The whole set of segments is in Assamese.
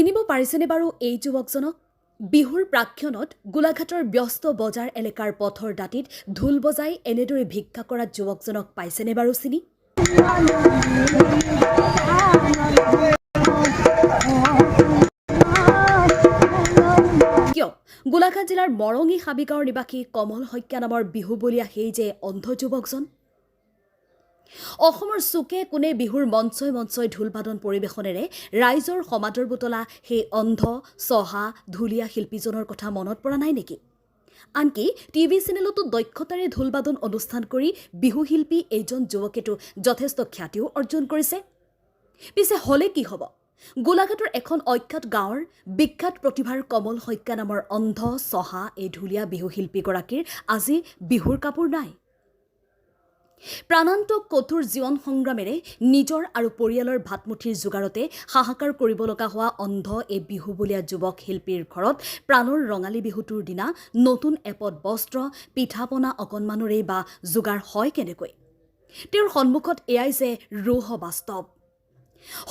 চিনিব পাৰিছেনে বাৰু এই যুৱকজনক? বিহুৰ প্ৰাক্ষণত গোলাঘাটৰ ব্যস্ত বজাৰ এলেকাৰ পথৰ দাঁতিত ঢোল বজাই এনেদৰে ভিক্ষা কৰা যুৱকজনক পাইছেনে বাৰু চিনি? কিয় গোলাঘাট জিলাৰ মৰঙী হাবিগাঁৱৰ নিবাসী কমল শইকীয়া নামৰ বিহু বলীয়া সেই যে অন্ধ যুৱকজন। অসমৰ চুকে কোণে বিহুৰ মঞ্চই মঞ্চই ঢোলবাদন পৰিৱেশনেৰে ৰাইজৰ সমাদৰ বুটলা সেই অন্ধ চহা ঢুলীয়া শিল্পীজনৰ কথা মনত পৰা নাই নেকি? আনকি টিভি চেনেলতো দক্ষতাৰে ঢোলবাদন অনুষ্ঠান কৰি বিহু শিল্পী এইজন যুৱকেতো যথেষ্ট খ্যাতিও অৰ্জন কৰিছে। পিছে হলে কি হ'ব? গোলাঘাটৰ এখন অখ্যাত গাঁৱৰ বিখ্যাত প্ৰতিভাৰ কমল শইকীয়া নামৰ অন্ধ চহা এই ঢুলীয়া বিহু শিল্পীগৰাকীৰ আজি বিহুৰ কাপোৰ নাই। প্ৰাণান্ত কঠোৰ জীৱন সংগ্ৰামেৰে নিজৰ আৰু পৰিয়ালৰ ভাতমুঠিৰ যোগাৰতে হাহাকাৰ কৰিব লগা হোৱা অন্ধ এই বিহুবলীয়া যুৱক শিল্পীৰ ঘৰত প্ৰাণৰ ৰঙালী বিহুটোৰ দিনা নতুন এপদ বস্ত্ৰ পিঠা পনা অকণমানৰেই বা যোগাৰ হয় কেনেকৈ? তেওঁৰ সন্মুখত এয়াই যে ৰোহ বাস্তৱ।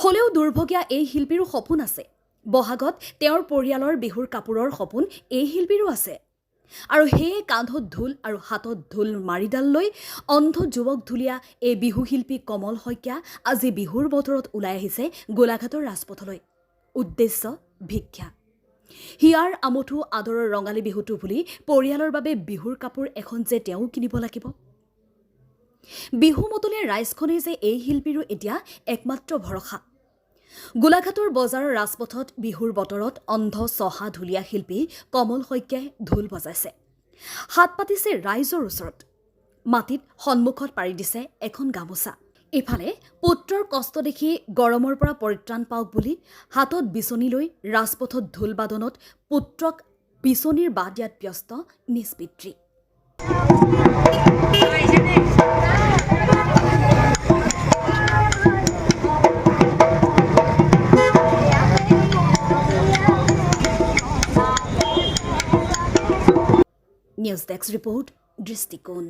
হলেও দুৰ্ভগীয়া এই শিল্পীৰো সপোন আছে। বহাগত তেওঁৰ পৰিয়ালৰ বিহুৰ কাপোৰৰ সপোন এই শিল্পীৰো আছে। আৰু সেয়ে কান্ধত ঢোল আৰু হাতত ঢোল মাৰিডাল লৈ অন্ধ যুৱক ঢুলীয়া এই বিহু শিল্পী কমল শইকীয়া আজি বিহুৰ বতৰত ওলাই আহিছে গোলাঘাটৰ ৰাজপথলৈ। উদ্দেশ্য ভিক্ষা। হিয়াৰ আমঠু আদৰৰ ৰঙালী বিহুটো বুলি পৰিয়ালৰ বাবে বিহুৰ কাপোৰ এখন যে তেওঁ কিনিব লাগিব। বিহু মতলীয়া ৰাইজখনেই যে এই শিল্পীৰো এতিয়া একমাত্ৰ ভৰসা। গোলাঘাটৰ বজাৰৰ ৰাজপথত বিহুৰ বতৰত অন্ধ চহা ঢুলীয়া শিল্পী কমল শইকীয়াই ঢোল বজাইছে। হাত পাতিছে ৰাইজৰ ওচৰত। মাটিত সন্মুখত পাৰি দিছে এখন গামোচা। ইফালে পুত্ৰৰ কষ্ট দেখি গৰমৰ পৰা পৰিত্ৰাণ পাওক বুলি হাতত বিচনী লৈ ৰাজপথত ঢোল বাদনত পুত্ৰক বিচনীৰ বাহ দিয়াত ব্যস্ত নিজ পিতৃ। নিউজ ডেস্ক ৰিপোৰ্ট দৃষ্টিকোণ।